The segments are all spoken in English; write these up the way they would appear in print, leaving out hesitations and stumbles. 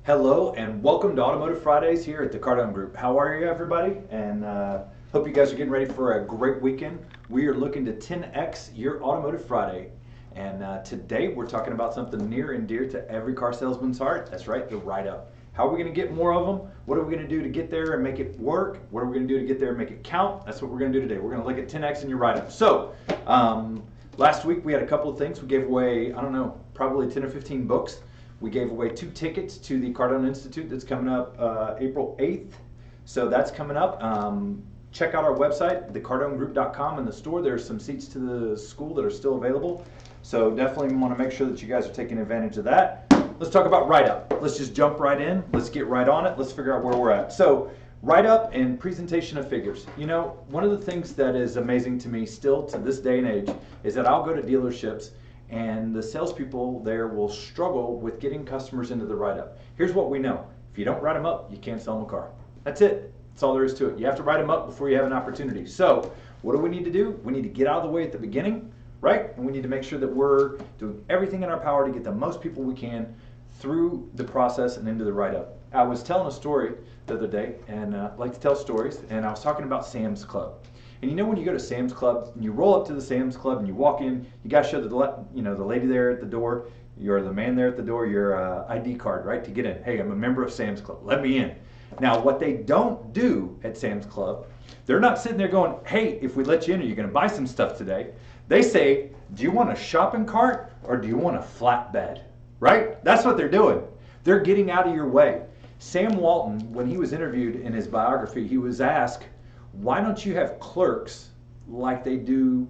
Hello and welcome to Automotive Fridays here at the Cardone Group. How are you, everybody? And hope you guys are getting ready for a great weekend. We are looking to 10x your Automotive Friday. And today we're talking about something near and dear to every car salesman's heart. That's right, the write-up. How are we going to get more of them? What are we going to do to get there and make it work? What are we going to do to get there and make it count? That's what we're going to do today. We're going to look at 10x in your write-up. So, last week we had a couple of things. We gave away, I don't know, probably 10 or 15 books. We gave away 2 tickets to the Cardone Institute that's coming up April 8th. So that's coming up. Check out our website, thecardonegroup.com. In the store, there's some seats to the school that are still available. So definitely want to make sure that you guys are taking advantage of that. Let's talk about write-up. Let's just jump right in. Let's get right on it. Let's figure out where we're at. So write-up and presentation of figures. You know, one of the things that is amazing to me still to this day and age is that I'll go to dealerships and the salespeople there will struggle with getting customers into the write-up. Here's what we know. If you don't write them up, you can't sell them a car. That's it. That's all there is to it. You have to write them up before you have an opportunity. So what do we need to do? We need to get out of the way at the beginning, right? And we need to make sure that we're doing everything in our power to get the most people we can through the process and into the write-up. I was telling a story the other day, and I like to tell stories, and I was talking about Sam's Club. And you know when you go to Sam's Club and you roll up to the Sam's Club and you walk in, you got to show the lady there at the door, you're the man there at the door, your ID card, right, to get in. Hey, I'm a member of Sam's Club. Let me in. Now, what they don't do at Sam's Club, they're not sitting there going, hey, if we let you in, are you going to buy some stuff today? They say, do you want a shopping cart or do you want a flatbed? Right? That's what they're doing. They're getting out of your way. Sam Walton, when he was interviewed in his biography, he was asked, why don't you have clerks like they do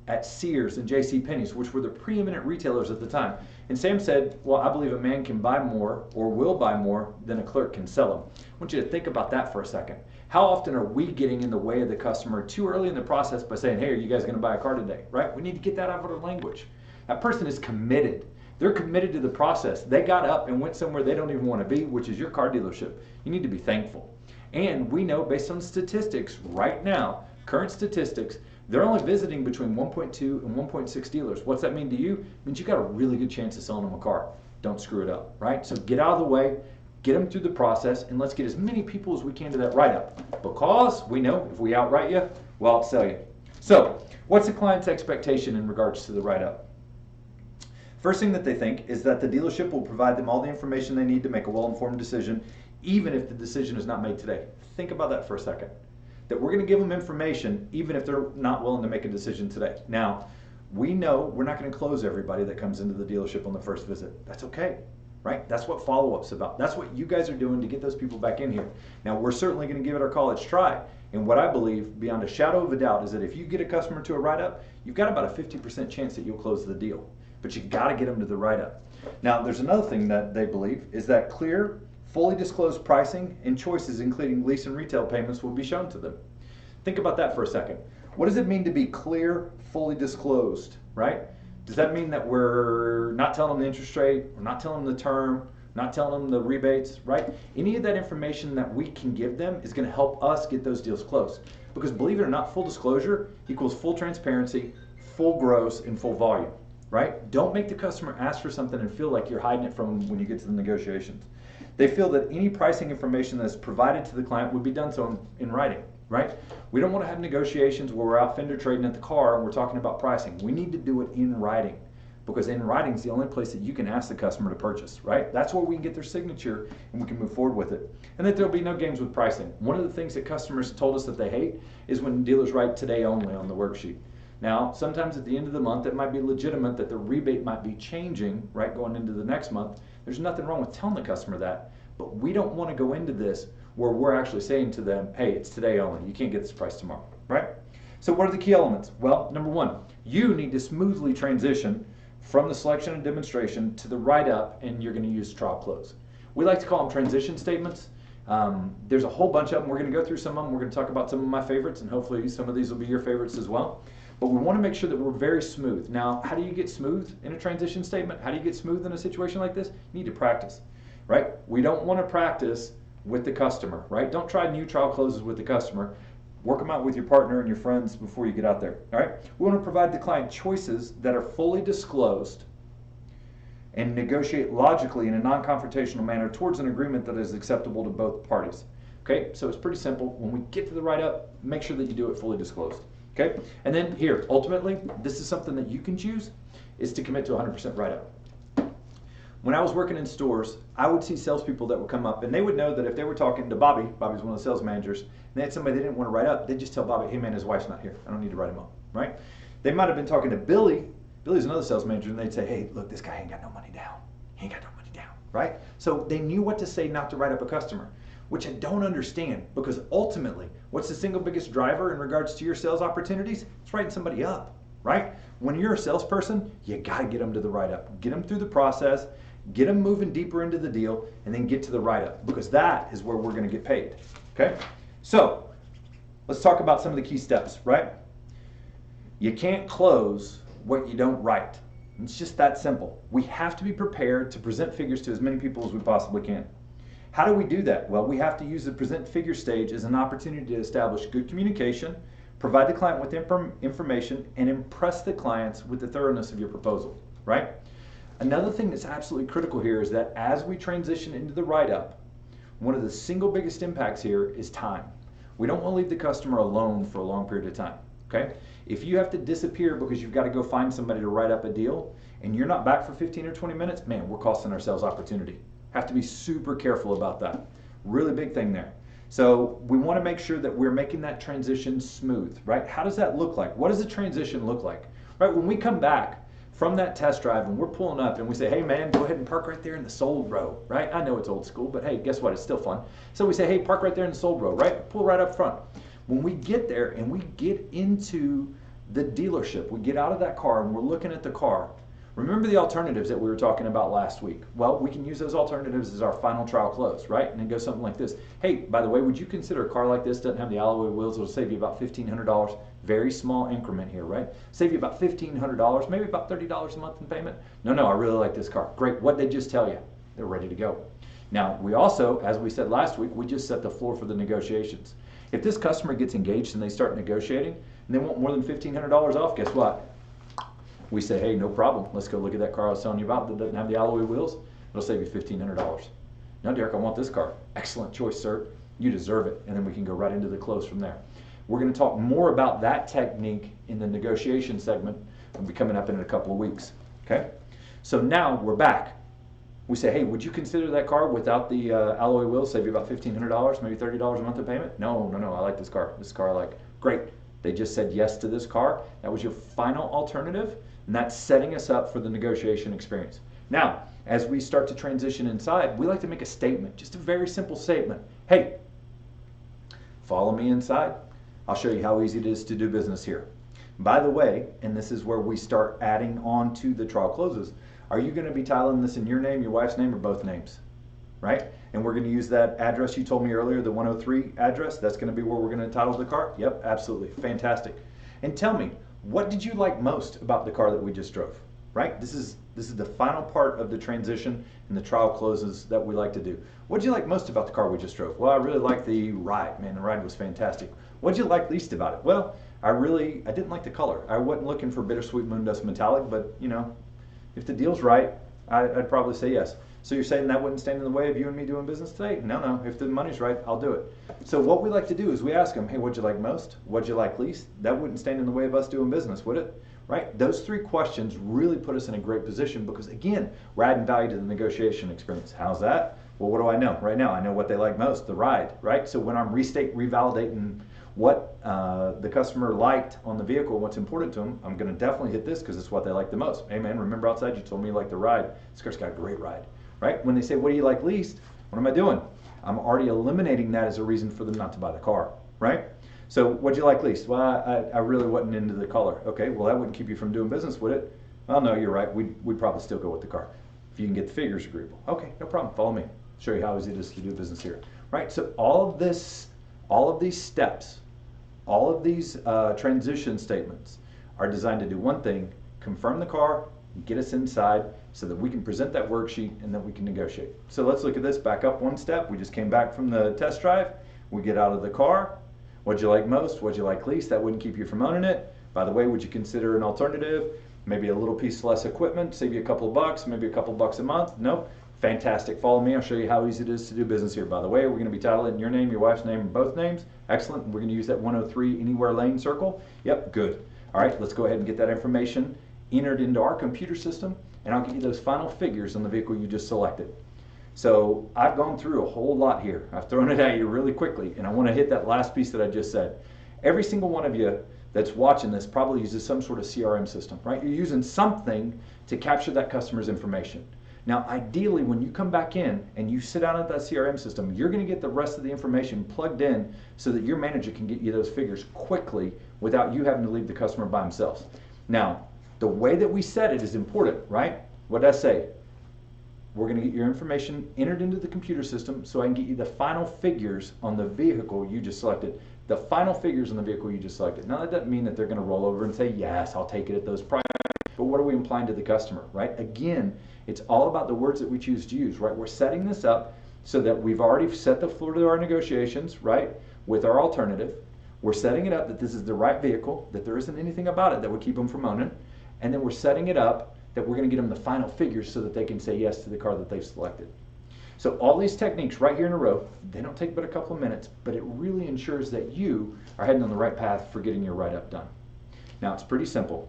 at Sears and JCPenney's, which were the preeminent retailers at the time? And Sam said, well, I believe a man can buy more or will buy more than a clerk can sell them. I want you to think about that for a second. How often are we getting in the way of the customer too early in the process by saying, hey, are you guys going to buy a car today? Right? We need to get that out of our language. That person is committed. They're committed to the process. They got up and went somewhere they don't even want to be, which is your car dealership. You need to be thankful. And we know based on statistics right now, current statistics, they're only visiting between 1.2 and 1.6 dealers. What's that mean to you? It means you got a really good chance of selling them a car. Don't screw it up, right? So get out of the way, get them through the process, and let's get as many people as we can to that write-up. Because we know if we outright you, we'll outsell you. So what's the client's expectation in regards to the write-up? First thing that they think is that the dealership will provide them all the information they need to make a well-informed decision, even if the decision is not made today. Think about that for a second. That we're going to give them information even if they're not willing to make a decision today. Now, we know we're not going to close everybody that comes into the dealership on the first visit. That's okay, right? That's what follow-up's about. That's what you guys are doing to get those people back in here. Now, we're certainly going to give it our college try. And what I believe, beyond a shadow of a doubt, is that if you get a customer to a write-up, you've got about a 50% chance that you'll close the deal. But you got to get them to the write-up. Now, there's another thing that they believe is that clear, fully disclosed pricing and choices, including lease and retail payments, will be shown to them. Think about that for a second. What does it mean to be clear, fully disclosed, right? Does that mean that we're not telling them the interest rate, we're not telling them the term, not telling them the rebates, right? Any of that information that we can give them is going to help us get those deals closed. Because believe it or not, full disclosure equals full transparency, full gross, and full volume, right? Don't make the customer ask for something and feel like you're hiding it from them when you get to the negotiations. They feel that any pricing information that's provided to the client would be done so in writing, right? We don't want to have negotiations where we're out fender trading at the car and we're talking about pricing. We need to do it in writing, because in writing is the only place that you can ask the customer to purchase, right? That's where we can get their signature and we can move forward with it. And that there'll be no games with pricing. One of the things that customers told us that they hate is when dealers write today only on the worksheet. Now, sometimes at the end of the month, it might be legitimate that the rebate might be changing, right, going into the next month. There's nothing wrong with telling the customer that, but we don't want to go into this where we're actually saying to them, hey, it's today only. You can't get this price tomorrow, right? So what are the key elements? Well, number one, you need to smoothly transition from the selection and demonstration to the write-up, and you're going to use trial close. We like to call them transition statements. There's a whole bunch of them. We're going to go through some of them. We're going to talk about some of my favorites, and hopefully some of these will be your favorites as well. But we want to make sure that we're very smooth. Now, how do you get smooth in a transition statement? How do you get smooth in a situation like this? You need to practice, right? We don't want to practice with the customer, right? Don't try new trial closes with the customer. Work them out with your partner and your friends before you get out there, all right? We want to provide the client choices that are fully disclosed and negotiate logically in a non-confrontational manner towards an agreement that is acceptable to both parties. Okay, so it's pretty simple. When we get to the write-up, make sure that you do it fully disclosed. Okay, and then here, ultimately, this is something that you can choose, is to commit to 100% write-up. When I was working in stores, I would see salespeople that would come up, and they would know that if they were talking to Bobby, Bobby's one of the sales managers, and they had somebody they didn't want to write up, they'd just tell Bobby, hey man, his wife's not here. I don't need to write him up, right? They might have been talking to Billy. Billy's another sales manager, and they'd say, hey, look, this guy ain't got no money down. He ain't got no money down, right? So they knew what to say not to write up a customer, which I don't understand, because ultimately, what's the single biggest driver in regards to your sales opportunities? It's writing somebody up, right? When you're a salesperson, you gotta get them to the write-up. Get them through the process, get them moving deeper into the deal, and then get to the write-up, because that is where we're gonna get paid, okay? So, let's talk about some of the key steps, right? You can't close what you don't write. It's just that simple. We have to be prepared to present figures to as many people as we possibly can. How do we do that? Well, we have to use the present figure stage as an opportunity to establish good communication, provide the client with information, and impress the clients with the thoroughness of your proposal, right? Another thing that's absolutely critical here is that as we transition into the write-up, one of the single biggest impacts here is time. We don't want to leave the customer alone for a long period of time, okay? If you have to disappear because you've got to go find somebody to write up a deal and you're not back for 15 or 20 minutes, man, we're costing ourselves opportunity. Have to be super careful about that. Really big thing there. So we want to make sure that we're making that transition smooth, right? How does that look like? What does the transition look like? Right, when we come back from that test drive and we're pulling up and we say, hey man, go ahead and park right there in the sold row, right? I know it's old school, but hey, guess what? It's still fun. So we say, hey, park right there in the sold row, right? Pull right up front. When we get there and we get into the dealership, we get out of that car and we're looking at the car, remember the alternatives that we were talking about last week? Well, we can use those alternatives as our final trial close, right? And it goes something like this. Hey, by the way, would you consider a car like this doesn't have the alloy wheels? It'll save you about $1,500. Very small increment here, right? Save you about $1,500, maybe about $30 a month in payment. No, I really like this car. Great. What'd they just tell you? They're ready to go. Now, we also, as we said last week, we just set the floor for the negotiations. If this customer gets engaged and they start negotiating and they want more than $1,500 off, guess what? We say, hey, no problem. Let's go look at that car I was telling you about that doesn't have the alloy wheels. It'll save you $1,500. Now, Derek, I want this car. Excellent choice, sir. You deserve it. And then we can go right into the close from there. We're going to talk more about that technique in the negotiation segment. It'll be coming up in a couple of weeks. Okay? So now we're back. We say, hey, would you consider that car without the alloy wheels, save you about $1,500, maybe $30 a month in payment? No, I like this car. This car I like. Great. They just said yes to this car. That was your final alternative, and that's setting us up for the negotiation experience. Now, as we start to transition inside, we like to make a statement, just a very simple statement. Hey, follow me inside. I'll show you how easy it is to do business here. By the way, and this is where we start adding on to the trial closes, are you going to be titling this in your name, your wife's name, or both names? Right? And we're going to use that address you told me earlier, the 103 address. That's going to be where we're going to title the car? Yep, absolutely. Fantastic. And tell me, what did you like most about the car that we just drove? Right? This is the final part of the transition and the trial closes that we like to do. What did you like most about the car we just drove? Well, I really liked the ride. Man, the ride was fantastic. What did you like least about it? Well, I didn't like the color. I wasn't looking for bittersweet moondust metallic, but you know, if the deal's right, I'd probably say yes. So you're saying that wouldn't stand in the way of you and me doing business today? No. If the money's right, I'll do it. So what we like to do is we ask them, hey, what'd you like most? What'd you like least? That wouldn't stand in the way of us doing business, would it? Right? Those three questions really put us in a great position because, again, we're adding value to the negotiation experience. How's that? Well, what do I know? Right now, I know what they like most, the ride, right? So when I'm revalidating what the customer liked on the vehicle, what's important to them, I'm going to definitely hit this because it's what they like the most. Hey, man, remember outside you told me you liked the ride. This car's got a great ride, right? When they say, what do you like least? What am I doing? I'm already eliminating that as a reason for them not to buy the car, right? So what'd you like least? Well, I really wasn't into the color. Okay, well, that wouldn't keep you from doing business, would it? Well, no, you're right. We'd probably still go with the car if you can get the figures agreeable. Okay, no problem. Follow me. Show you how easy it is to do business here, right? So all of these steps, all of these transition statements are designed to do one thing: confirm the car, get us inside so that we can present that worksheet and then we can negotiate. So let's look at this. Back up one step. We just came back from the test drive. We get out of the car. What'd you like most? What'd you like least? That wouldn't keep you from owning it. By the way, would you consider an alternative? Maybe a little piece less equipment, save you a couple of bucks, maybe a couple of bucks a month. Nope. Fantastic. Follow me. I'll show you how easy it is to do business here. By the way, we're going to be titling your name, your wife's name, and both names. Excellent. We're going to use that 103 anywhere lane circle. Yep, good. All right, let's go ahead and get that information entered into our computer system, and I'll get you those final figures on the vehicle you just selected. So I've gone through a whole lot here. I've thrown it at you really quickly, and I want to hit that last piece that I just said. Every single one of you that's watching this probably uses some sort of CRM system, right? You're using something to capture that customer's information. Now, ideally, when you come back in and you sit down at that CRM system, you're going to get the rest of the information plugged in so that your manager can get you those figures quickly without you having to leave the customer by themselves. Now, the way that we set it is important, right? What did I say? We're going to get your information entered into the computer system so I can get you the final figures on the vehicle you just selected. The final figures on the vehicle you just selected. Now, that doesn't mean that they're going to roll over and say, yes, I'll take it at those prices. But what are we implying to the customer, right? Again, it's all about the words that we choose to use, right? We're setting this up so that we've already set the floor to our negotiations, right, with our alternative. We're setting it up that this is the right vehicle, that there isn't anything about it that would keep them from owning. And then we're setting it up that we're going to get them the final figures so that they can say yes to the car that they've selected. So all these techniques right here in a row, they don't take but a couple of minutes, but it really ensures that you are heading on the right path for getting your write-up done. Now, it's pretty simple.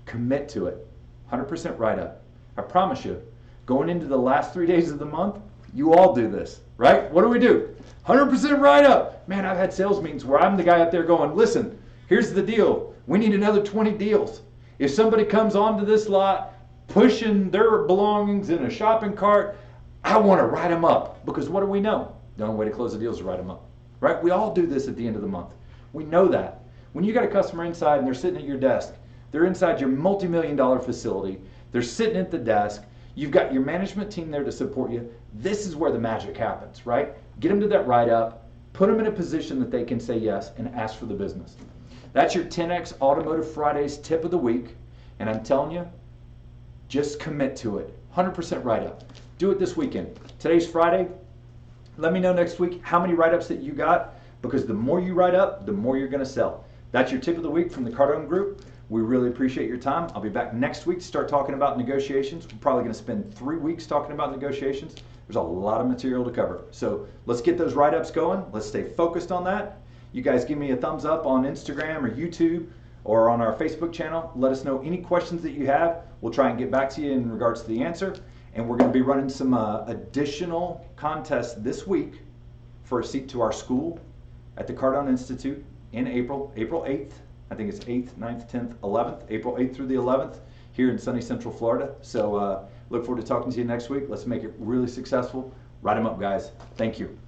Commit to it. 100% write-up. I promise you, going into the last 3 days of the month, you all do this, right? What do? 100% write-up. Man, I've had sales meetings where I'm the guy up there going, listen, here's the deal. We need another 20 deals. If somebody comes onto this lot pushing their belongings in a shopping cart, I want to write them up. Because what do we know? The only way to close the deal is to write them up, right? We all do this at the end of the month. We know that. When you got a customer inside and they're sitting at your desk, they're inside your multi-million-dollar facility, they're sitting at the desk, you've got your management team there to support you, this is where the magic happens, right? Get them to that write-up, put them in a position that they can say yes and ask for the business. That's your 10X Automotive Fridays tip of the week, and I'm telling you, just commit to it. 100% write-up. Do it this weekend. Today's Friday. Let me know next week how many write-ups that you got, because the more you write up, the more you're going to sell. That's your tip of the week from the Cardone Group. We really appreciate your time. I'll be back next week to start talking about negotiations. We're probably going to spend 3 weeks talking about negotiations. There's a lot of material to cover. So let's get those write-ups going. Let's stay focused on that. You guys give me a thumbs up on Instagram or YouTube or on our Facebook channel. Let us know any questions that you have. We'll try and get back to you in regards to the answer. And we're going to be running some additional contests this week for a seat to our school at the Cardone Institute in April 8th. I think it's 8th, 9th, 10th, 11th, April 8th through the 11th here in sunny Central Florida. So look forward to talking to you next week. Let's make it really successful. Write them up, guys. Thank you.